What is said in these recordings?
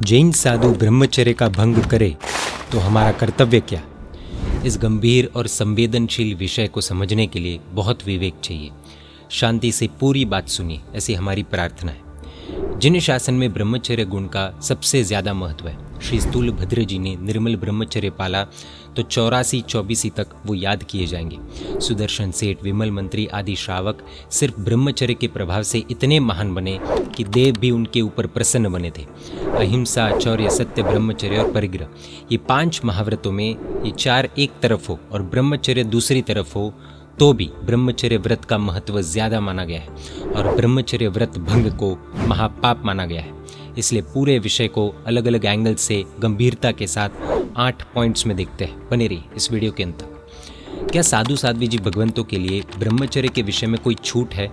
जैन साधु ब्रह्मचर्य का भंग करे तो हमारा कर्तव्य क्या। इस गंभीर और संवेदनशील विषय को समझने के लिए बहुत विवेक चाहिए। शांति से पूरी बात सुनिए, ऐसी हमारी प्रार्थना है। जिन शासन में ब्रह्मचर्य गुण का सबसे ज्यादा महत्व है, श्री स्थूलभद्र जी ने निर्मल ब्रह्मचर्य पाला तो 84-24 तक वो याद किए जाएंगे। सुदर्शन सेठ, विमल मंत्री आदि श्रावक सिर्फ ब्रह्मचर्य के प्रभाव से इतने महान बने कि देव भी उनके ऊपर प्रसन्न बने थे। अहिंसा, चौर्य, सत्य, ब्रह्मचर्य और परिग्रह, ये 5 महाव्रतों में ये 4 एक तरफ हो और ब्रह्मचर्य दूसरी तरफ हो तो भी ब्रह्मचर्य व्रत का महत्व ज्यादा माना गया है और ब्रह्मचर्य व्रत भंग को महापाप माना गया है। इसलिए पूरे विषय को अलग अलग एंगल से गंभीरता के साथ 8 पॉइंट्स में देखते हैं। बने रहिए इस वीडियो के अंत तक। क्या साधु साध्वी जी भगवंतों के लिए ब्रह्मचर्य के विषय में कोई छूट है?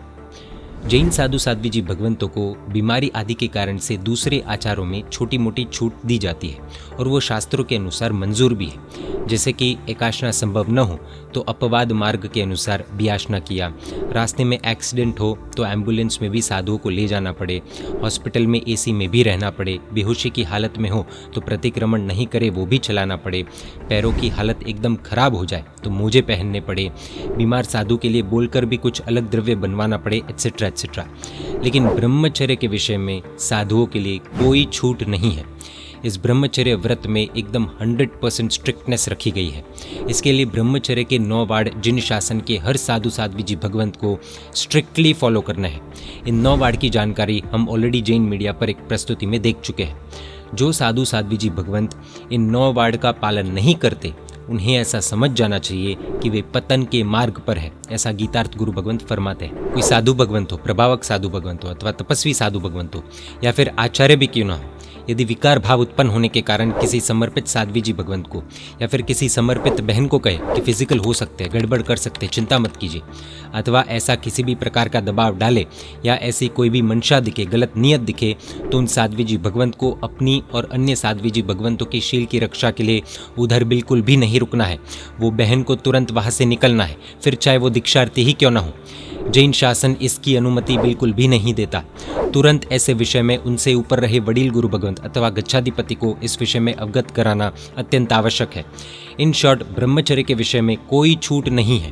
जैन साधु साध्वी जी भगवंतों को बीमारी आदि के कारण से दूसरे आचारों में छोटी मोटी छूट दी जाती है और वो शास्त्रों के अनुसार मंजूर भी है। जैसे कि एकाशना संभव न हो तो अपवाद मार्ग के अनुसार बियाशना किया, रास्ते में एक्सीडेंट हो तो एम्बुलेंस में भी साधुओं को ले जाना पड़े, हॉस्पिटल में एसी में भी रहना पड़े, बेहोशी की हालत में हो तो प्रतिक्रमण नहीं करे वो भी चलाना पड़े, पैरों की हालत एकदम खराब हो जाए तो मोजे पहनने पड़े, बीमार साधु के लिए बोलकर भी कुछ अलग द्रव्य बनवाना पड़े, एटसेट्रा एटसेट्रा। लेकिन ब्रह्मचर्य के विषय में साधुओं के लिए कोई छूट नहीं है। इस ब्रह्मचर्य व्रत में एकदम 100% स्ट्रिक्टनेस रखी गई है। इसके लिए ब्रह्मचर्य के 9 वार्ड जिन शासन के हर साधु साध्वी जी भगवंत को स्ट्रिक्टली फॉलो करना है। इन 9 वार्ड की जानकारी हम ऑलरेडी जैन मीडिया पर एक प्रस्तुति में देख चुके हैं। जो साधु साध्वी जी भगवंत इन 9 वार्ड का पालन नहीं करते उन्हें ऐसा समझ जाना चाहिए कि वे पतन के मार्ग पर है। ऐसा गीतार्थ गुरु भगवंत फरमाते हैं। कोई साधु भगवंत हो, प्रभावक साधु भगवंत हो अथवा तपस्वी साधु भगवंत हो या फिर आचार्य भी क्यों ना हो, यदि विकार भाव उत्पन्न होने के कारण किसी समर्पित साध्वी जी भगवंत को या फिर किसी समर्पित बहन को कहे कि फिजिकल हो सकते हैं, गड़बड़ कर सकते हैं, चिंता मत कीजिए, अथवा ऐसा किसी भी प्रकार का दबाव डाले या ऐसी कोई भी मंशा दिखे, गलत नियत दिखे, तो उन साध्वी जी भगवंत को अपनी और अन्य साध्वी जी भगवंतों की शील की रक्षा के लिए उधर बिल्कुल भी नहीं रुकना है। वो बहन को तुरंत वहां से निकलना है, फिर चाहे वो दीक्षार्थी ही क्यों ना हो। जैन शासन इसकी अनुमति बिल्कुल भी नहीं देता। तुरंत ऐसे विषय में उनसे ऊपर रहे वडील गुरु भगवंत अथवा गच्छाधिपति को इस विषय में अवगत कराना अत्यंत आवश्यक है। इन शॉर्ट, ब्रह्मचर्य के विषय में कोई छूट नहीं है।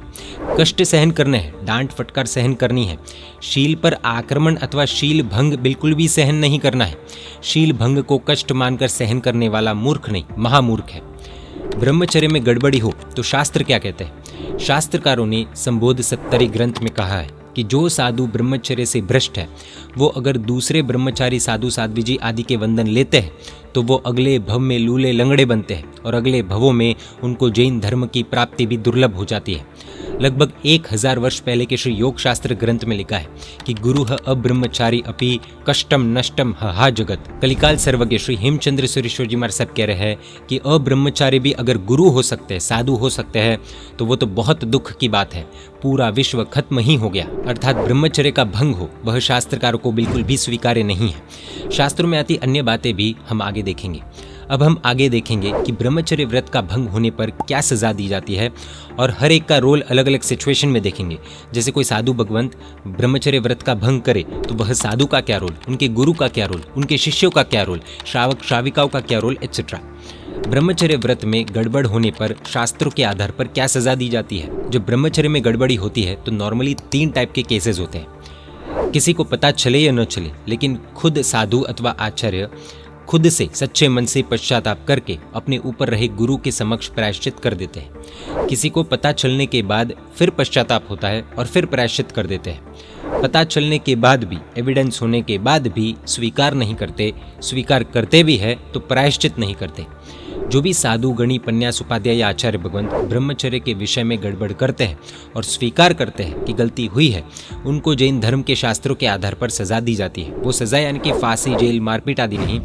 कष्ट सहन करने हैं, डांट फटकार सहन करनी है। शील पर आक्रमण अथवा शील भंग बिल्कुल भी सहन नहीं करना है। शील भंग को कष्ट मानकर सहन करने वाला मूर्ख नहीं, महामूर्ख है। ब्रह्मचर्य में गड़बड़ी हो तो शास्त्र क्या कहते हैं? शास्त्रकारों ने संबोध सत्तरी ग्रंथ में कहा है कि जो साधु ब्रह्मचर्य से भ्रष्ट है वो अगर दूसरे ब्रह्मचारी साधु साध्वी जी आदि के वंदन लेते हैं तो वो अगले भव में लूले लंगड़े बनते हैं और अगले भवों में उनको जैन धर्म की प्राप्ति भी दुर्लभ हो जाती है। लगभग 1000 वर्ष पहले के श्री योग शास्त्र ग्रंथ में लिखा है कि गुरु अब्रह्मचारी अपि कष्टम नष्टम हा जगत। कलिकाल सर्वज्ञ श्री हेमचंद्र सुरेश्वर जी महाराज साहब कह रहे हैं कि अब्रह्मचारी भी अगर गुरु हो सकते हैं, साधु हो सकते हैं, तो वो तो बहुत दुख की बात है। पूरा विश्व खत्म ही हो गया। अर्थात ब्रह्मचर्य का भंग हो वह शास्त्रकारों को बिल्कुल भी स्वीकार्य नहीं है। शास्त्रों में आती अन्य बातें भी हम आगे देखेंगे। अब हम आगे देखेंगे कि ब्रह्मचर्य व्रत का भंग होने पर क्या सजा दी जाती है और हर एक का रोल अलग अलग सिचुएशन में देखेंगे। जैसे कोई साधु भगवंत ब्रह्मचर्य व्रत का भंग करे तो वह साधु का क्या रोल, उनके गुरु का क्या रोल, उनके शिष्यों का क्या रोल, श्रावक श्राविकाओं का क्या रोल, एटसेट्रा। ब्रह्मचर्य व्रत में गड़बड़ होने पर शास्त्रों के आधार पर क्या सजा दी जाती है? जब ब्रह्मचर्य में गड़बड़ी होती है तो नॉर्मली 3 टाइप के केसेस होते हैं। किसी को पता चले या न चले, लेकिन खुद साधु अथवा आचार्य खुद से सच्चे मन से पश्चाताप करके अपने ऊपर रहे गुरु के समक्ष प्रायश्चित कर देते हैं। किसी को पता चलने के बाद फिर पश्चाताप होता है और फिर प्रायश्चित कर देते हैं। पता चलने के बाद भी, एविडेंस होने के बाद भी स्वीकार नहीं करते, स्वीकार करते भी है तो प्रायश्चित नहीं करते। जो भी साधु, गणी, पन्यास, उपाध्याय या आचार्य भगवंत ब्रह्मचर्य के विषय में गड़बड़ करते हैं और स्वीकार करते हैं कि गलती हुई है, उनको जैन धर्म के शास्त्रों के आधार पर सजा दी जाती है। वो सजा यानी कि फांसी, जेल, मारपीट आदि नहीं,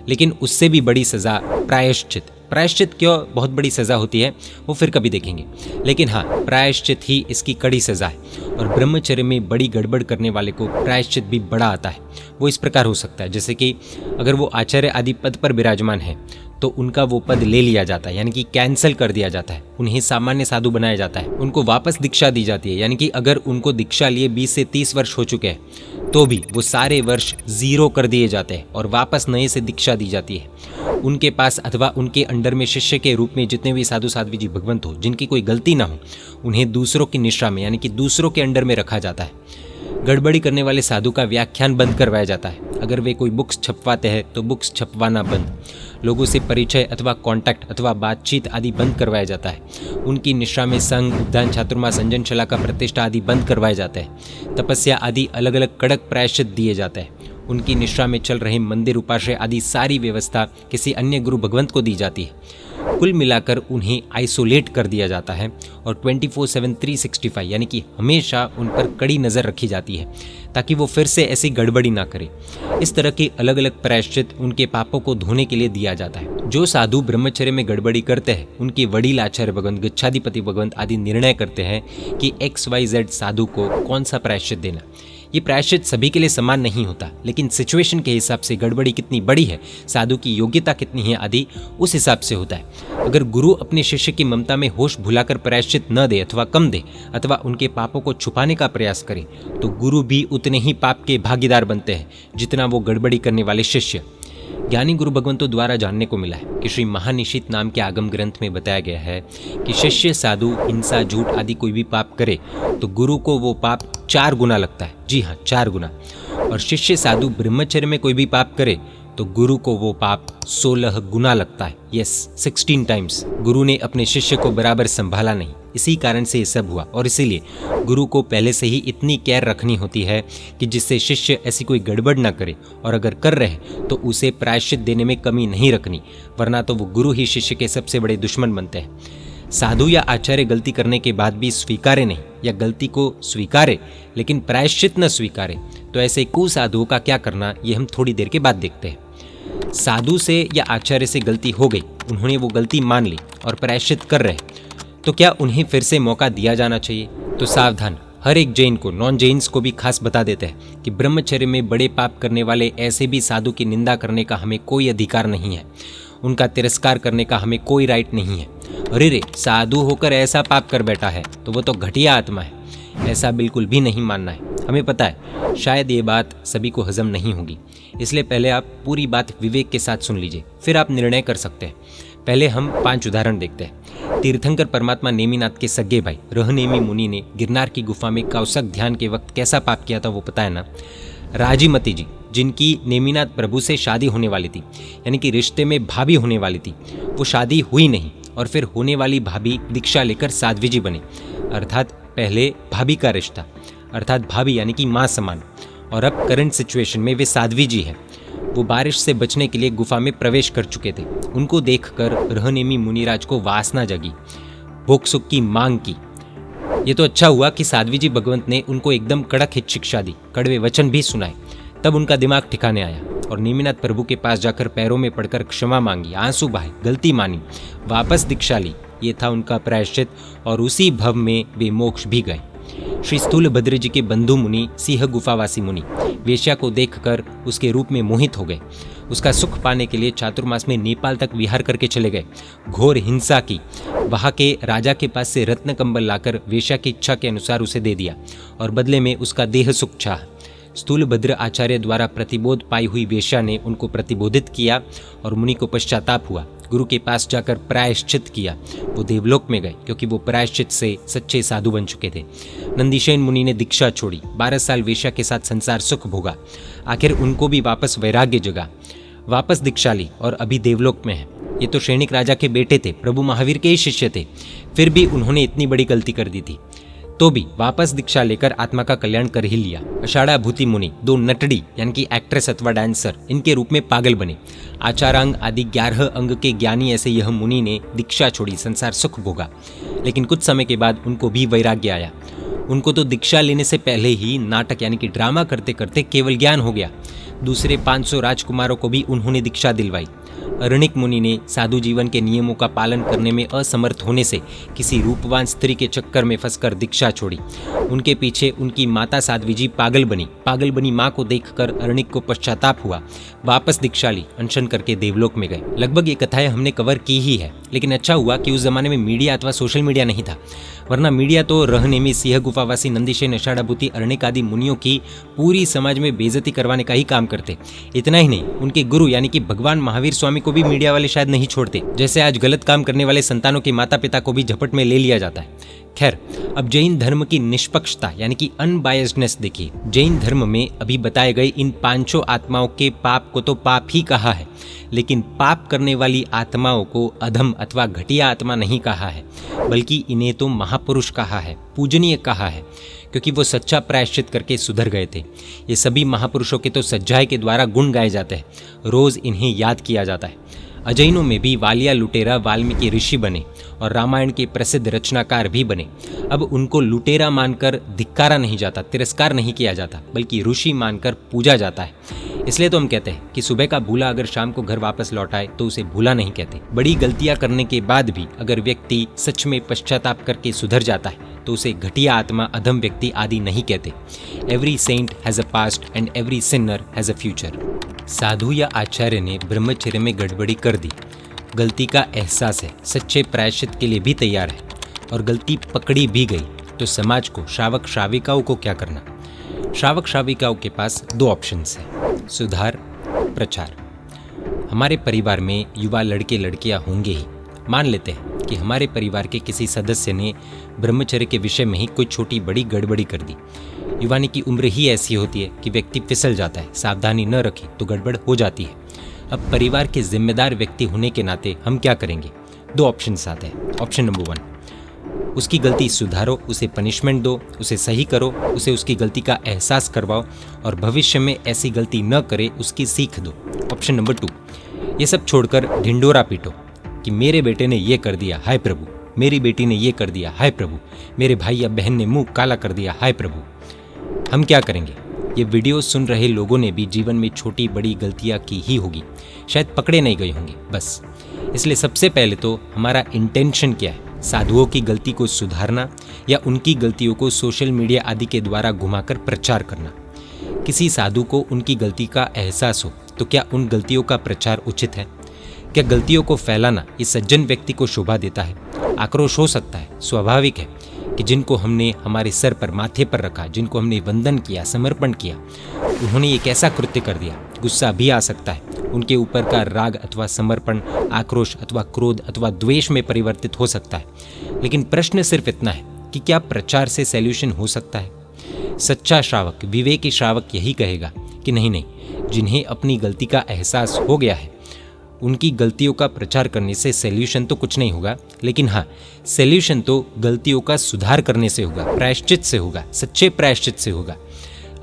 लेकिन उससे भी बड़ी सजा प्रायश्चित। प्रायश्चित क्यों बहुत बड़ी सजा होती है वो फिर कभी देखेंगे, लेकिन हाँ, प्रायश्चित ही इसकी कड़ी सजा है। और ब्रह्मचर्य में बड़ी गड़बड़ करने वाले को प्रायश्चित भी बड़ा आता है। वो इस प्रकार हो सकता है, जैसे कि अगर वो आचार्य आदि पद पर विराजमान है तो उनका वो पद ले लिया जाता है, यानी कि कैंसिल कर दिया जाता है। उन्हें सामान्य साधु बनाया जाता है। उनको वापस दीक्षा दी जाती है, यानी कि अगर उनको दीक्षा लिए 20 से 30 वर्ष हो चुके हैं तो भी वो सारे वर्ष 0 कर दिए जाते हैं और वापस नए से दीक्षा दी जाती है। उनके पास अथवा उनके अंडर में शिष्य के रूप में जितने भी साधु साध्वी जी भगवंत हो, जिनकी कोई गलती ना हो, उन्हें दूसरों की निष्ठा में यानी कि दूसरों के अंडर में रखा जाता है। गड़बड़ी करने वाले साधु का व्याख्यान बंद करवाया जाता है। अगर वे कोई बुक्स छपवाते हैं तो बुक्स छपवाना बंद। लोगों से परिचय अथवा कांटेक्ट अथवा बातचीत आदि बंद करवाया जाता है। उनकी निष्ठा में संग, उपदान, चातुर्मास, अंजन, शलाका, प्रतिष्ठा आदि बंद करवाए जाते हैं। तपस्या आदि अलग अलग कड़क प्रायश्चित दिए जाते हैं। उनकी निष्ठा में चल रहे मंदिर, उपाश्रय आदि सारी व्यवस्था किसी अन्य गुरु भगवंत को दी जाती है। कुल मिलाकर उन्हें आइसोलेट कर दिया जाता है और 24/7 365 यानी कि हमेशा उन पर कड़ी नज़र रखी जाती है ताकि वो फिर से ऐसी गड़बड़ी ना करे। इस तरह के अलग अलग प्रायश्चित उनके पापों को धोने के लिए दिया जाता है। जो साधु ब्रह्मचर्य में गड़बड़ी करते हैं उनके वडील आचार्य भगवंत, गच्छाधिपति भगवंत आदि निर्णय करते हैं कि XYZ साधु को कौन सा प्रायश्चित देना। ये प्रायश्चित सभी के लिए समान नहीं होता, लेकिन सिचुएशन के हिसाब से गड़बड़ी कितनी बड़ी है, साधु की योग्यता कितनी है आदि उस हिसाब से होता है। अगर गुरु अपने शिष्य की ममता में होश भुलाकर प्रायश्चित न दे अथवा कम दे अथवा उनके पापों को छुपाने का प्रयास करे तो गुरु भी उतने ही पाप के भागीदार बनते हैं जितना वो गड़बड़ी करने वाले शिष्य। ज्ञानी गुरु भगवंतों द्वारा जानने को मिला है कि श्री महानिशित नाम के आगम ग्रंथ में बताया गया है कि शिष्य साधु हिंसा, झूठ आदि कोई भी पाप करे तो गुरु को वो पाप 4 गुना लगता है। जी हाँ, 4 गुना। और शिष्य साधु ब्रह्मचर्य में कोई भी पाप करे तो गुरु को वो पाप 16 गुना लगता है। Yes, 16 times. गुरु ने अपने शिष्य को बराबर संभाला नहीं, इसी कारण से ये सब हुआ। और इसीलिए गुरु को पहले से ही इतनी केयर रखनी होती है कि जिससे शिष्य ऐसी कोई गड़बड़ ना करे, और अगर कर रहे तो उसे प्रायश्चित देने में कमी नहीं रखनी, वरना तो वो गुरु ही शिष्य के सबसे बड़े दुश्मन बनते हैं। साधु या आचार्य गलती करने के बाद भी स्वीकारे नहीं या गलती को स्वीकारे लेकिन प्रायश्चित न स्वीकारे तो ऐसे कुसाधुओं का क्या करना, ये हम थोड़ी देर के बाद देखते हैं। साधु से या आचार्य से गलती हो गई, उन्होंने वो गलती मान ली और प्रायश्चित कर रहे, तो क्या उन्हें फिर से मौका दिया जाना चाहिए? तो सावधान, हर एक जैन को, नॉन जैन्स को भी खास बता देते हैं कि ब्रह्मचर्य में बड़े पाप करने वाले ऐसे भी साधु की निंदा करने का हमें कोई अधिकार नहीं है, उनका तिरस्कार करने का हमें कोई राइट नहीं है। अरे रे, साधु होकर ऐसा पाप कर बैठा है तो वो तो घटिया आत्मा है, ऐसा बिल्कुल भी नहीं मानना है। हमें पता है शायद ये बात सभी को हजम नहीं होगी, इसलिए पहले आप पूरी बात विवेक के साथ सुन लीजिए, फिर आप निर्णय कर सकते हैं। पहले हम 5 उदाहरण देखते हैं। तीर्थंकर परमात्मा नेमिनाथ के सगे भाई रहनेमी मुनि ने गिरनार की गुफा में कौशक ध्यान के वक्त कैसा पाप किया था वो पता है ना। राजीमती जी, जिनकी नेमिनाथ प्रभु से शादी होने वाली थी, यानी कि रिश्ते में भाभी होने वाली थी, वो शादी हुई नहीं और फिर होने वाली भाभी दीक्षा लेकर साध्वी जी बने, अर्थात पहले भाभी का रिश्ता, अर्थात भाभी यानी कि माँ समान, और अब करंट सिचुएशन में वे साध्वी जी हैं। वो बारिश से बचने के लिए गुफा में प्रवेश कर चुके थे। उनको देखकर रहनेमी मुनिराज को वासना जगी, भोग सुख की मांग की। ये तो अच्छा हुआ कि साध्वी जी भगवंत ने उनको एकदम कड़क हित शिक्षा दी, कड़वे वचन भी सुनाए, तब उनका दिमाग ठिकाने आया और नेमिनाथ प्रभु के पास जाकर पैरों में पड़कर क्षमा मांगी, आंसू बहाए, गलती मानी, वापस दीक्षा ली। ये था उनका प्रायश्चित और उसी भव में वे मोक्ष भी गए। श्री स्थूलभद्र जी के बंधु मुनि सिंह गुफावासी मुनि वेश्या को देखकर उसके रूप में मोहित हो गए। उसका सुख पाने के लिए चातुर्मास में नेपाल तक विहार करके चले गए। घोर हिंसा की, वहां के राजा के पास से रत्न कंबल लाकर वेश्या की इच्छा के अनुसार उसे दे दिया और बदले में उसका देह सुख चाह। स्थूलभद्र आचार्य द्वारा प्रतिबोध पाई हुई वेश्या ने उनको प्रतिबोधित किया और मुनि को पश्चाताप हुआ। गुरु के पास जाकर प्रायश्चित किया। वो देवलोक में गए क्योंकि वो प्रायश्चित से सच्चे साधु बन चुके थे। नंदीशेन मुनि ने दीक्षा छोड़ी, 12 साल वेश्या के साथ संसार सुख भोगा। आखिर उनको भी वापस वैराग्य जगा, वापस दीक्षा ली और अभी देवलोक में है। ये तो सैनिक राजा के बेटे थे, प्रभु महावीर के ही शिष्य थे, फिर भी उन्होंने इतनी बड़ी गलती कर दी थी, तो भी वापस दीक्षा लेकर आत्मा का कल्याण कर ही लिया। अषाढ़ा भूति मुनि 2 नटड़ी यानी कि एक्ट्रेस अथवा डांसर इनके रूप में पागल बने। आचारांग आदि 11 अंग के ज्ञानी ऐसे यह मुनि ने दीक्षा छोड़ी, संसार सुख भोगा, लेकिन कुछ समय के बाद उनको भी वैराग्य आया। उनको तो दीक्षा लेने से पहले ही नाटक यानी कि ड्रामा करते करते केवल ज्ञान हो गया। दूसरे 500 राजकुमारों को भी उन्होंने दीक्षा दिलवाई। अरण्यक मुनि ने साधु जीवन के नियमों का पालन करने में असमर्थ होने से किसी रूपवान स्त्री के चक्कर में फंसकर दीक्षा छोड़ी। उनके पीछे उनकी माता साध्वी जी पागल बनी माँ को देखकर अरण्यक को पश्चाताप हुआ, वापस दीक्षा ली, अनशन करके देवलोक में गए। लगभग ये कथाएं हमने कवर की ही है, लेकिन अच्छा हुआ कि उस जमाने में मीडिया अथवा सोशल मीडिया नहीं था, वरना मीडिया तो रहनेमी सिंह गुफावासी नंदीशेन अषाढ़ाभूति अरण्यक आदि मुनियों की पूरी समाज में बेइज्जती करवाने का ही काम करते। इतना ही नहीं, उनके गुरु यानी कि भगवान महावीर स्वामी को भी मीडिया वाले शायद नहीं छोड़ते। जैसे आज गलत काम करने वाले संतानों के माता पिता को भी झपट में ले लिया जाता है। खैर, अब जैन धर्म की निष्पक्षता यानी कि अनबायस्डनेस देखिए। जैन धर्म में अभी बताए गए इन पांचों आत्माओं के पाप को तो पाप ही कहा है, लेकिन पाप करने वाली आत्माओं को अधम अथवा घटिया आत्मा नहीं कहा है, बल्कि इन्हें तो महापुरुष कहा है, पूजनीय कहा है, क्योंकि वो सच्चा प्रायश्चित करके सुधर गए थे। ये सभी महापुरुषों के तो सज्जाए के द्वारा गुण गाए जाते हैं, रोज इन्हें याद किया जाता है। अजैनों में भी वालिया लुटेरा वाल्मीकि ऋषि बने और रामायण के प्रसिद्ध रचनाकार भी बने। अब उनको लुटेरा मानकर धिक्कारा नहीं जाता, तिरस्कार नहीं किया जाता, बल्कि ऋषि मानकर पूजा जाता है। इसलिए तो हम कहते हैं कि सुबह का भूला अगर शाम को घर वापस लौट आए तो उसे भूला नहीं कहते। बड़ी गलतियां करने के बाद भी अगर व्यक्ति सच में पश्चाताप करके सुधर जाता है तो उसे घटिया आत्मा, अधम व्यक्ति आदि नहीं कहते। Every saint has a past and every sinner has a future. साधु या आचार्य ने ब्रह्मचर्य में गड़बड़ी कर दी, गलती का एहसास है, सच्चे प्रायश्चित के लिए भी तैयार है, और गलती पकड़ी भी गई तो समाज को, श्रावक श्राविकाओं को क्या करना? श्रावक श्राविकाओं के पास दो ऑप्शंस हैं, सुधार, प्रचार। हमारे परिवार में युवा लड़के लड़कियां होंगे ही। मान लेते हैं कि हमारे परिवार के किसी सदस्य ने ब्रह्मचर्य के विषय में ही कोई छोटी बड़ी गड़बड़ी कर दी। युवानी की उम्र ही ऐसी होती है कि व्यक्ति फिसल जाता है, सावधानी न रखे तो गड़बड़ हो जाती है। अब परिवार के जिम्मेदार व्यक्ति होने के नाते हम क्या करेंगे? दो ऑप्शंस आते हैं। ऑप्शन नंबर 1, उसकी गलती सुधारो, उसे पनिशमेंट दो, उसे सही करो, उसे उसकी गलती का एहसास करवाओ और भविष्य में ऐसी गलती न करे उसकी सीख दो। ऑप्शन नंबर 2, ये सब छोड़कर ढिंडोरा पीटो कि मेरे बेटे ने ये कर दिया, हाय प्रभु, मेरी बेटी ने ये कर दिया, हाय प्रभु, मेरे भाई या बहन ने मुंह काला कर दिया, हाय प्रभु। हम क्या करेंगे? ये वीडियो सुन रहे लोगों ने भी जीवन में छोटी बड़ी गलतियां की ही होगी, शायद पकड़े नहीं गए होंगे बस। इसलिए सबसे पहले तो हमारा इंटेंशन क्या है? साधुओं की गलती को सुधारना या उनकी गलतियों को सोशल मीडिया आदि के द्वारा घुमाकर प्रचार करना? किसी साधु को उनकी गलती का एहसास हो तो क्या उन गलतियों का प्रचार उचित है? क्या गलतियों को फैलाना इस सज्जन व्यक्ति को शोभा देता है? आक्रोश हो सकता है, स्वाभाविक है कि जिनको हमने हमारे सर पर, माथे पर रखा, जिनको हमने वंदन किया, समर्पण किया, उन्होंने ये कैसा कृत्य कर दिया, गुस्सा भी आ सकता है। उनके ऊपर का राग अथवा समर्पण आक्रोश अथवा क्रोध अथवा द्वेष में परिवर्तित हो सकता है। लेकिन प्रश्न सिर्फ इतना है कि क्या प्रचार से सॉल्यूशन हो सकता है? सच्चा श्रावक, विवेकी श्रावक यही कहेगा कि नहीं, जिन्हें अपनी गलती का एहसास हो गया है उनकी गलतियों का प्रचार करने से सॉल्यूशन तो कुछ नहीं होगा, लेकिन हाँ, सॉल्यूशन तो गलतियों का सुधार करने से होगा, प्रायश्चित से होगा, सच्चे प्रायश्चित से होगा।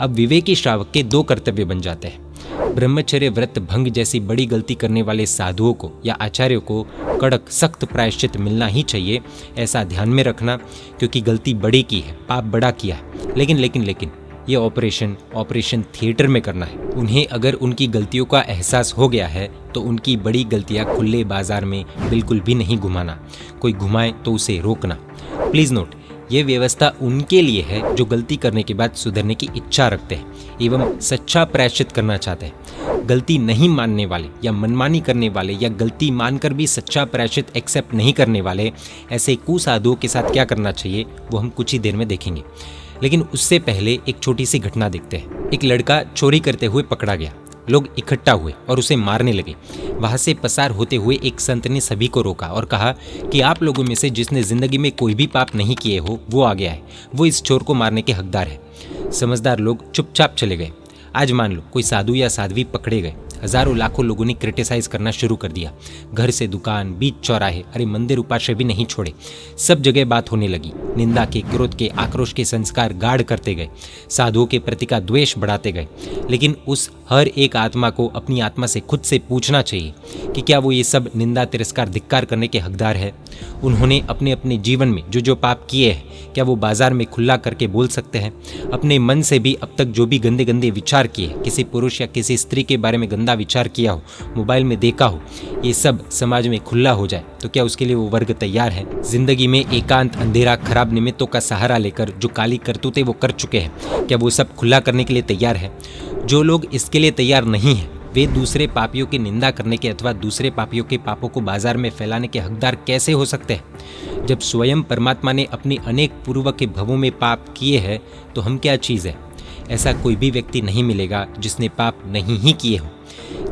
अब विवेकी श्रावक के दो कर्तव्य बन जाते हैं। ब्रह्मचर्य व्रत भंग जैसी बड़ी गलती करने वाले साधुओं को या आचार्यों को कड़क सख्त प्रायश्चित मिलना ही चाहिए, ऐसा ध्यान में रखना, क्योंकि गलती बड़ी की है, पाप बड़ा किया है। लेकिन ये ऑपरेशन थिएटर में करना है। उन्हें अगर उनकी गलतियों का एहसास हो गया है तो उनकी बड़ी गलतियां खुले बाजार में बिल्कुल भी नहीं घुमाना, कोई घुमाए तो उसे रोकना। प्लीज़ नोट, ये व्यवस्था उनके लिए है जो गलती करने के बाद सुधरने की इच्छा रखते हैं एवं सच्चा प्रायश्चित करना चाहते हैं। गलती नहीं मानने वाले या मनमानी करने वाले या गलती मानकर भी सच्चा प्रायश्चित एक्सेप्ट नहीं करने वाले ऐसे कुसाधुओं के साथ क्या करना चाहिए वो हम कुछ ही देर में देखेंगे। लेकिन उससे पहले एक छोटी सी घटना देखते हैं। एक लड़का चोरी करते हुए पकड़ा गया। लोग इकट्ठा हुए और उसे मारने लगे। वहां से पसार होते हुए एक संत ने सभी को रोका और कहा कि आप लोगों में से जिसने जिंदगी में कोई भी पाप नहीं किए हो वो आ गया है, वो इस चोर को मारने के हकदार है। समझदार लोग चुपचाप चले गए। आज मान लो कोई साधु या साध्वी पकड़े गए, हजारों लाखों लोगों ने क्रिटिसाइज करना शुरू कर दिया। घर से दुकान, बीच चौराहे, अरे मंदिर उपाश्रय भी नहीं छोड़े, सब जगह बात होने लगी। निंदा के, क्रोध के, आक्रोश के संस्कार गाढ़ करते गए, साधुओं के प्रति का द्वेष बढ़ाते गए। लेकिन उस हर एक आत्मा को अपनी आत्मा से खुद से पूछना चाहिए कि क्या वो ये सब निंदा, तिरस्कार, धिक्कार करने के हकदार है। उन्होंने अपने अपने जीवन में जो जो पाप किए हैं क्या वो बाजार में खुला करके बोल सकते हैं? अपने मन से भी अब तक जो भी गंदे गंदे विचार किए, किसी पुरुष या किसी स्त्री के बारे में गंदा विचार किया हो, मोबाइल में देखा हो, ये सब समाज में खुला हो जाए तो क्या उसके लिए वो वर्ग तैयार है? जिंदगी में एकांत, अंधेरा, खराब निमित्तों का सहारा लेकर जो काली करतूतें वो कर चुके हैं, क्या वो सब खुला करने के लिए तैयार है? जो लोग इसके लिए तैयार नहीं हैं वे दूसरे पापियों की निंदा करने के अथवा दूसरे पापियों के पापों को बाजार में फैलाने के हकदार कैसे हो सकते हैं? जब स्वयं परमात्मा ने अपनी अनेक पूर्व के भवों में पाप किए हैं तो हम क्या चीज़ है? ऐसा कोई भी व्यक्ति नहीं मिलेगा जिसने पाप नहीं ही किए हो।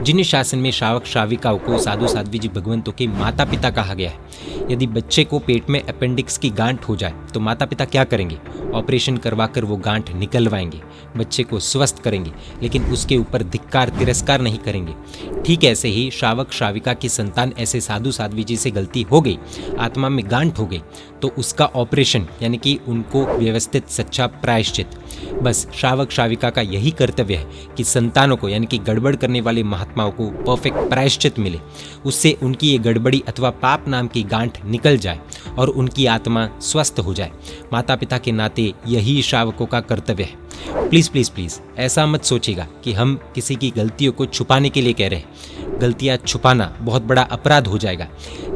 जिन शासन में श्रावक श्राविकाओं को साधु साध्वी जी भगवंतों के माता पिता कहा गया है। यदि बच्चे को पेट में अपेंडिक्स की गांठ हो जाए तो माता पिता क्या करेंगे? ऑपरेशन करवाकर वो गांठ निकलवाएंगे, बच्चे को स्वस्थ करेंगे, लेकिन उसके ऊपर धिक्कार, तिरस्कार नहीं करेंगे। ठीक ऐसे ही श्रावक श्राविका की संतान ऐसे साधु साध्वी जी से गलती हो गई, आत्मा में गांठ हो गई, तो उसका ऑपरेशन यानी कि उनको व्यवस्थित सच्चा प्रायश्चित। बस श्रावक श्राविका का यही कर्तव्य है कि संतानों को यानी कि गड़बड़ करने वाले महात्माओं को परफेक्ट प्रायश्चित मिले, उससे उनकी ये गड़बड़ी अथवा पाप नाम की गांठ निकल जाए और उनकी आत्मा स्वस्थ हो जाए। माता पिता के नाते यही श्रावकों का कर्तव्य है। प्लीज़ प्लीज़ प्लीज़ ऐसा मत सोचिएगा कि हम किसी की गलतियों को छुपाने के लिए कह रहे हैं। गलतियाँ छुपाना बहुत बड़ा अपराध हो जाएगा,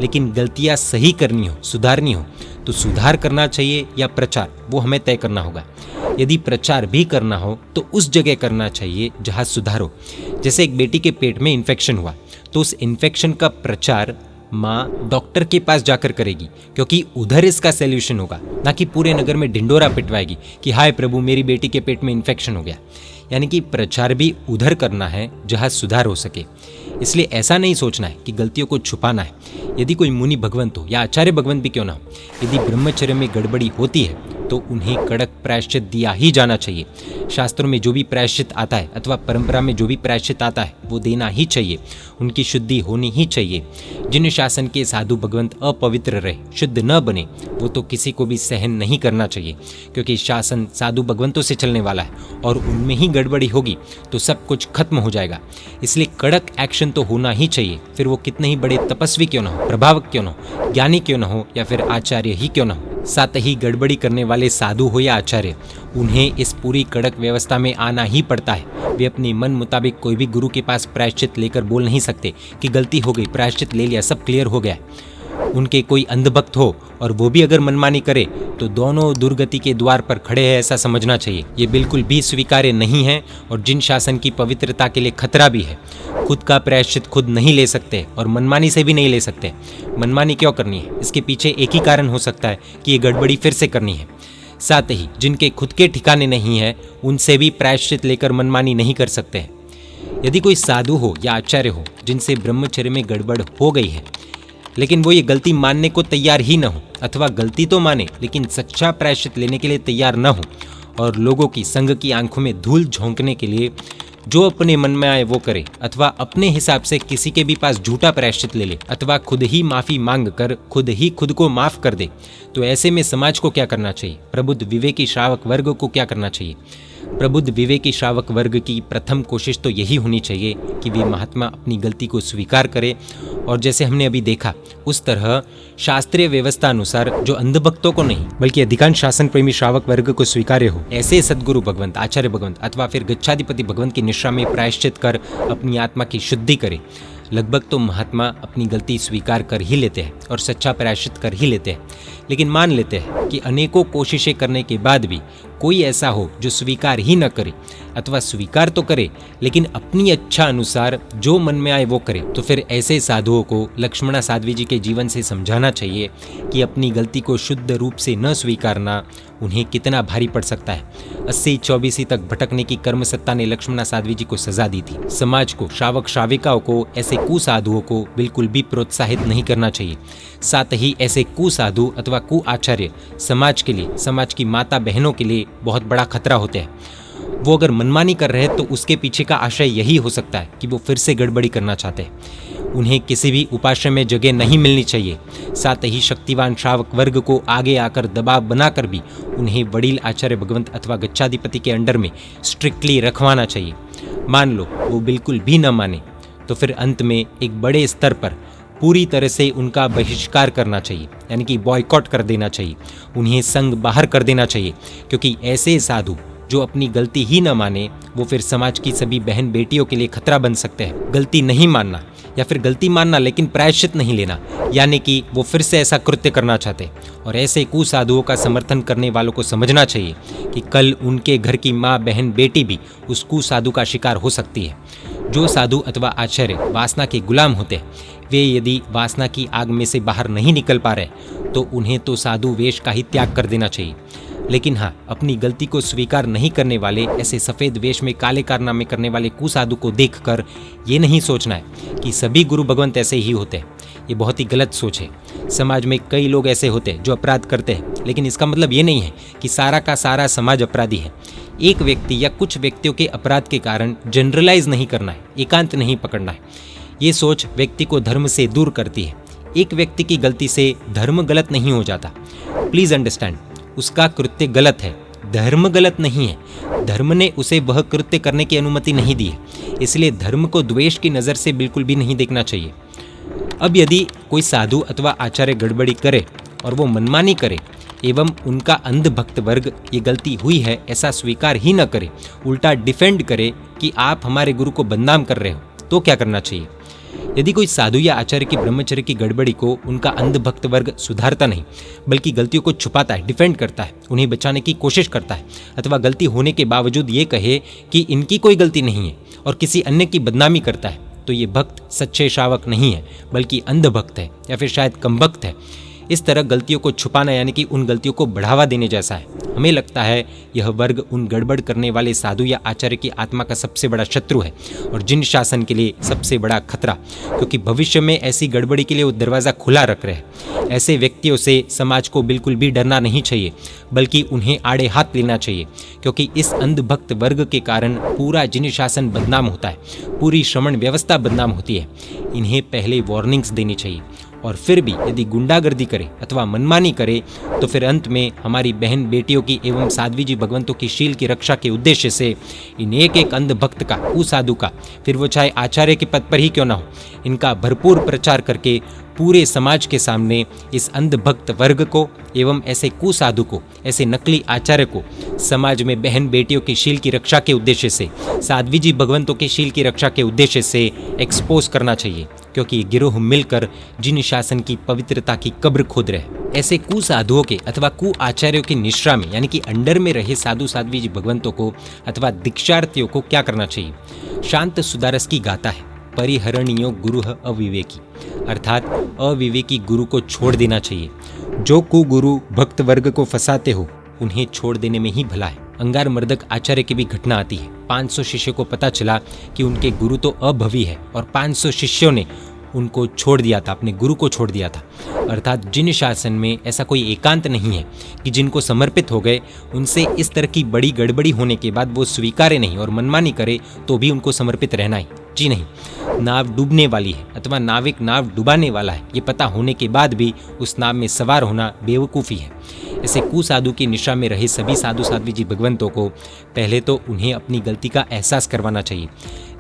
लेकिन गलतियाँ सही करनी हो, सुधारनी हो तो सुधार करना चाहिए या प्रचार, वो हमें तय करना होगा। यदि प्रचार भी करना हो तो उस जगह करना चाहिए जहाँ सुधार हो। जैसे एक बेटी के पेट में इन्फेक्शन हुआ तो उस इन्फेक्शन का प्रचार माँ डॉक्टर के पास जाकर करेगी, क्योंकि उधर इसका सॉल्यूशन होगा, ना कि पूरे नगर में ढिंडोरा पिटवाएगी कि हाय प्रभु मेरी बेटी के पेट में इन्फेक्शन हो गया। यानी कि प्रचार भी उधर करना है जहाँ सुधार हो सके। इसलिए ऐसा नहीं सोचना है कि गलतियों को छुपाना है। यदि कोई मुनि भगवंत हो या आचार्य भगवंत भी क्यों ना हो, यदि ब्रह्मचर्य में गड़बड़ी होती है तो उन्हें कड़क प्रायश्चित दिया ही जाना चाहिए। शास्त्रों में जो भी प्रायश्चित आता है अथवा परंपरा में जो भी प्रायश्चित आता है वो देना ही चाहिए, उनकी शुद्धि होनी ही चाहिए। जिन शासन के साधु भगवंत अपवित्र रहे, शुद्ध न बने, वो तो किसी को भी सहन नहीं करना चाहिए, क्योंकि शासन साधु भगवंतों से चलने वाला है और उनमें ही गड़बड़ी होगी तो सब कुछ खत्म हो जाएगा। इसलिए कड़क एक्शन तो होना ही चाहिए, फिर वो कितने ही बड़े तपस्वी क्यों ना हो, प्रभावक क्यों ना हो, ज्ञानी क्यों ना हो या फिर आचार्य ही क्यों ना हो। साथ ही गड़बड़ी करने वाले साधु हो या आचार्य, उन्हें इस पूरी कड़क व्यवस्था में आना ही पड़ता है। वे अपने मन मुताबिक कोई भी गुरु के पास प्रायश्चित लेकर बोल नहीं सकते कि गलती हो गई, प्रायश्चित ले लिया, सब क्लियर हो गया। उनके कोई अंधभक्त हो और वो भी अगर मनमानी करे तो दोनों दुर्गति के द्वार पर खड़े हैं, ऐसा समझना चाहिए। ये बिल्कुल भी स्वीकार्य नहीं है और जिन शासन की पवित्रता के लिए खतरा भी है। खुद का प्रायश्चित खुद नहीं ले सकते और मनमानी से भी नहीं ले सकते। मनमानी क्यों करनी है? इसके पीछे एक ही कारण हो सकता है कि ये गड़बड़ी फिर से करनी है। साथ ही जिनके खुद के ठिकाने नहीं है उनसे भी प्रायश्चित लेकर मनमानी नहीं कर सकते हैं। यदि कोई साधु हो या आचार्य हो जिनसे ब्रह्मचर्य में गड़बड़ हो गई है, लेकिन वो ये गलती मानने को तैयार ही न हो, अथवा गलती तो माने लेकिन सच्चा प्रायश्चित लेने के लिए तैयार न हो और लोगों की संग की आंखों में धूल झोंकने के लिए जो अपने मन में आए वो करे, अथवा अपने हिसाब से किसी के भी पास झूठा प्रायश्चित ले ले, अथवा खुद ही माफी मांग कर खुद ही खुद को माफ कर दे, तो ऐसे में समाज को क्या करना चाहिए? प्रबुद्ध विवेकी श्रावक वर्ग को क्या करना चाहिए? प्रबुद्ध विवेकी श्रावक वर्ग की प्रथम कोशिश तो यही होनी चाहिए कि वे महात्मा अपनी गलती को स्वीकार करे और जैसे हमने अभी देखा उस तरह शास्त्रीय व्यवस्था अनुसार जो अंधभक्तों को नहीं बल्कि अधिकांश शासन प्रेमी श्रावक वर्ग को स्वीकार्य हो, ऐसे सद्गुरु भगवंत, आचार्य भगवंत अथवा फिर गच्छाधिपति भगवंत की निष्ठा में प्रायश्चित कर अपनी आत्मा की शुद्धि करे। लगभग तो महात्मा अपनी गलती स्वीकार कर ही लेते हैं और सच्चा प्रायश्चित कर ही लेते हैं, लेकिन मान लेते हैं कि अनेकों कोशिशें करने के बाद भी कोई ऐसा हो जो स्वीकार ही न करे, अथवा स्वीकार तो करे लेकिन अपनी इच्छा अनुसार जो मन में आए वो करे, तो फिर ऐसे साधुओं को लक्ष्मणा साध्वी जी के जीवन से समझाना चाहिए कि अपनी गलती को शुद्ध रूप से न स्वीकारना उन्हें कितना भारी पड़ सकता है। 80-24 तक भटकने की कर्म सत्ता ने लक्ष्मणा साध्वी जी को सजा दी थी। समाज को, श्रावक श्राविकाओं को ऐसे कुसाधुओं को बिल्कुल भी प्रोत्साहित नहीं करना चाहिए। साथ ही ऐसे कुसाधु अथवा कुआचार्य समाज के लिए, समाज की माता बहनों के लिए बहुत बड़ा खतरा होते हैं। वो अगर मनमानी कर रहे हैं तो उसके पीछे का आशय यही हो सकता है कि वो फिर से गड़बड़ी करना चाहते हैं। उन्हें किसी भी उपाश्रय में जगह नहीं मिलनी चाहिए। साथ ही शक्तिवान श्रावक वर्ग को आगे आकर दबाव बनाकर भी उन्हें वडील आचार्य भगवंत अथवा गच्छाधिपति के अंडर में स्ट्रिक्टली रखवाना चाहिए। मान लो वो बिल्कुल भी न माने तो फिर अंत में एक बड़े स्तर पर पूरी तरह से उनका बहिष्कार करना चाहिए, यानी कि बॉयकॉट कर देना चाहिए, उन्हें संग बाहर कर देना चाहिए। क्योंकि ऐसे साधु जो अपनी गलती ही न माने वो फिर समाज की सभी बहन बेटियों के लिए खतरा बन सकते हैं। गलती नहीं मानना या फिर गलती मानना लेकिन प्रायश्चित नहीं लेना, यानी कि वो फिर से ऐसा कृत्य करना चाहते। और ऐसे कुसाधुओं का समर्थन करने वालों को समझना चाहिए कि कल उनके घर की माँ बहन बेटी भी उस कुसाधु का शिकार हो सकती है। जो साधु अथवा आचार्य वासना के गुलाम होते हैं वे यदि वासना की आग में से बाहर नहीं निकल पा रहे तो उन्हें तो साधु वेश का ही त्याग कर देना चाहिए। लेकिन हाँ, अपनी गलती को स्वीकार नहीं करने वाले ऐसे सफ़ेद वेश में काले कारनामे करने वाले कुसाधु को देखकर ये नहीं सोचना है कि सभी गुरु भगवंत ऐसे ही होते हैं। ये बहुत ही गलत सोच है। समाज में कई लोग ऐसे होते हैं जो अपराध करते हैं, लेकिन इसका मतलब ये नहीं है कि सारा का सारा समाज अपराधी है। एक व्यक्ति या कुछ व्यक्तियों के अपराध के कारण जनरलाइज नहीं करना है, एकांत नहीं पकड़ना है। ये सोच व्यक्ति को धर्म से दूर करती है। एक व्यक्ति की गलती से धर्म गलत नहीं हो जाता। प्लीज अंडरस्टैंड, उसका कृत्य गलत है, धर्म गलत नहीं है। धर्म ने उसे वह कृत्य करने की अनुमति नहीं दी है, इसलिए धर्म को द्वेष की नज़र से बिल्कुल भी नहीं देखना चाहिए। अब यदि कोई साधु अथवा आचार्य गड़बड़ी करे और वो मनमानी करे एवं उनका अंध भक्त वर्ग ये गलती हुई है ऐसा स्वीकार ही न करे, उल्टा डिफेंड करे कि आप हमारे गुरु को बदनाम कर रहे हो, तो क्या करना चाहिए? यदि कोई साधु या आचार्य की ब्रह्मचर्य की गड़बड़ी को उनका अंध भक्त वर्ग सुधारता नहीं बल्कि गलतियों को छुपाता है, डिफेंड करता है, उन्हें बचाने की कोशिश करता है, अथवा गलती होने के बावजूद ये कहे कि इनकी कोई गलती नहीं है और किसी अन्य की बदनामी करता है, तो ये भक्त सच्चे श्रावक नहीं है बल्कि अंध भक्त है या फिर शायद कम भक्त है। इस तरह गलतियों को छुपाना यानी कि उन गलतियों को बढ़ावा देने जैसा है। हमें लगता है यह वर्ग उन गड़बड़ करने वाले साधु या आचार्य की आत्मा का सबसे बड़ा शत्रु है और जिन शासन के लिए सबसे बड़ा खतरा, क्योंकि भविष्य में ऐसी गड़बड़ी के लिए वो दरवाज़ा खुला रख रहे हैं। ऐसे व्यक्तियों से समाज को बिल्कुल भी डरना नहीं चाहिए बल्कि उन्हें आड़े हाथ लेना चाहिए, क्योंकि इस अंधभक्त वर्ग के कारण पूरा जिन शासन बदनाम होता है, पूरी श्रमण व्यवस्था बदनाम होती है। इन्हें पहले वार्निंग्स देनी चाहिए और फिर भी यदि गुंडागर्दी करे अथवा मनमानी करे तो फिर अंत में हमारी बहन बेटियों की एवं साध्वी जी भगवंतों की शील की रक्षा के उद्देश्य से इन एक एक अंध भक्त का, कुसाधु का, फिर वो चाहे आचार्य के पद पर ही क्यों ना हो, इनका भरपूर प्रचार करके पूरे समाज के सामने इस अंध भक्त वर्ग को एवं ऐसे कुसाधु को, ऐसे नकली आचार्य को समाज में बहन बेटियों की शील की रक्षा के उद्देश्य से, साध्वी जी भगवंतों की शील की रक्षा के उद्देश्य से एक्सपोज करना चाहिए, क्योंकि ये गिरोह मिलकर जिन शासन की पवित्रता की कब्र खोद रहे। ऐसे कुसाधुओं के अथवा कु आचार्यों की निश्रा में यानी कि अंडर में रहे साधु साध्वी जी भगवंतों को अथवा दीक्षार्थियों को क्या करना चाहिए? शांत सुदारस की गाथा है, परिहरणीयो गुरु अविवेकी, अर्थात अविवेकी गुरु को छोड़ देना चाहिए। जो कुगुरु भक्त वर्ग को फंसाते हो उन्हें छोड़ देने में ही भला है। अंगार मर्दक आचार्य की भी घटना आती है। 500 शिष्यों को पता चला कि उनके गुरु तो अभवी है और 500 शिष्यों ने उनको छोड़ दिया था, अपने गुरु को छोड़ दिया था। अर्थात जिन शासन में ऐसा कोई एकांत नहीं है कि जिनको समर्पित हो गए उनसे इस तरह की बड़ी गड़बड़ी होने के बाद वो स्वीकारे नहीं और मनमानी करे तो भी उनको समर्पित रहना ही जी नहीं। नाव डूबने वाली है अथवा नाविक नाव डुबाने वाला है, ये पता होने के बाद भी उस नाव में सवार होना बेवकूफ़ी है। ऐसे कुसाधु की निशा में रहे सभी साधु साध्वी जी भगवंतों को पहले तो उन्हें अपनी गलती का एहसास करवाना चाहिए,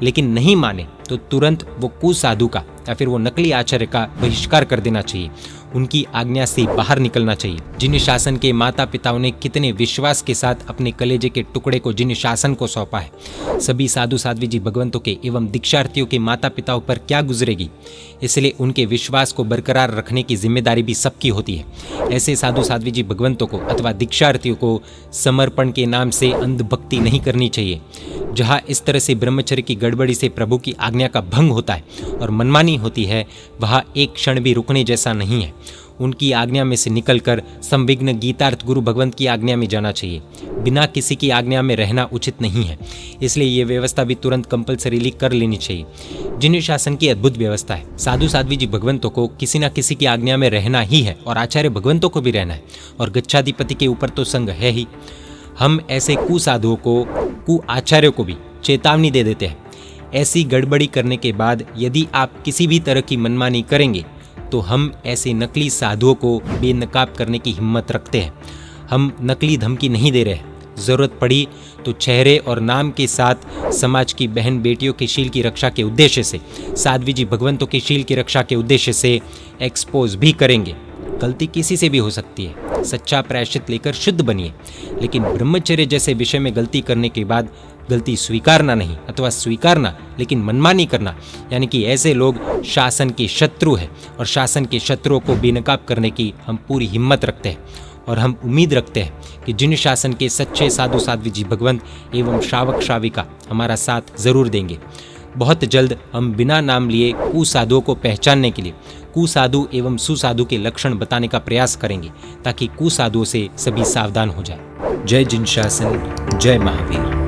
लेकिन नहीं माने तो तुरंत वो कुसाधु का या फिर वो नकली आचार्य का बहिष्कार कर देना चाहिए, उनकी आज्ञा से बाहर निकलना चाहिए। जिन शासन के माता पिताओं ने कितने विश्वास के साथ अपने कलेजे के टुकड़े को जिन शासन को सौंपा है, सभी साधु साध्वी जी भगवंतों के एवं दीक्षार्थियों के माता पिताओं पर क्या गुजरेगी, इसलिए उनके विश्वास को बरकरार रखने की जिम्मेदारी भी सबकी होती है। ऐसे साधु साध्वी जी भगवंतों को अथवा दीक्षार्थियों को समर्पण के नाम से अंधभक्ति नहीं करनी चाहिए। जहाँ इस तरह से ब्रह्मचर्य की गड़बड़ी से प्रभु की आज्ञा का भंग होता है और मनमानी होती है, वहाँ एक क्षण भी रुकने जैसा नहीं है। उनकी आज्ञा में से निकलकर संविघ्न गीतार्थ गुरु भगवंत की आज्ञा में जाना चाहिए। बिना किसी की आज्ञा में रहना उचित नहीं है, इसलिए ये व्यवस्था भी तुरंत कंपलसरीली कर लेनी चाहिए। जिन शासन की अद्भुत व्यवस्था है, साधु साध्वी जी भगवंतों को किसी न किसी की आज्ञा में रहना ही है और आचार्य भगवंतों को भी रहना है और गच्छाधिपति के ऊपर तो संग है ही। हम ऐसे कुसाधुओं को, कु आचार्यों को भी चेतावनी दे देते हैं। ऐसी गड़बड़ी करने के बाद यदि आप किसी भी तरह की मनमानी करेंगे तो हम ऐसे नकली साधुओं को बेनकाब करने की हिम्मत रखते हैं। हम नकली धमकी नहीं दे रहे हैं। ज़रूरत पड़ी तो चेहरे और नाम के साथ समाज की बहन बेटियों के शील की रक्षा के उद्देश्य से, साध्वी जी भगवंतों के शील की रक्षा के उद्देश्य से एक्सपोज भी करेंगे। गलती किसी से भी हो सकती है, सच्चा प्रायश्चित लेकर शुद्ध बनिए। लेकिन ब्रह्मचर्य जैसे विषय में गलती करने के बाद गलती स्वीकारना नहीं, अथवा स्वीकारना लेकिन मनमानी करना, यानी कि ऐसे लोग शासन के शत्रु हैं और शासन के शत्रुओं को बेनकाब करने की हम पूरी हिम्मत रखते हैं। और हम उम्मीद रखते हैं कि जिन शासन के सच्चे साधु साध्वी जी भगवंत एवं श्रावक श्राविका हमारा साथ जरूर देंगे। बहुत जल्द हम बिना नाम लिए कुसाधुओं को पहचानने के लिए कुसाधु एवं सुसाधु के लक्षण बताने का प्रयास करेंगे, ताकि कुसाधुओं से सभी सावधान हो जाए। जय जिन शासन, जय महावीर।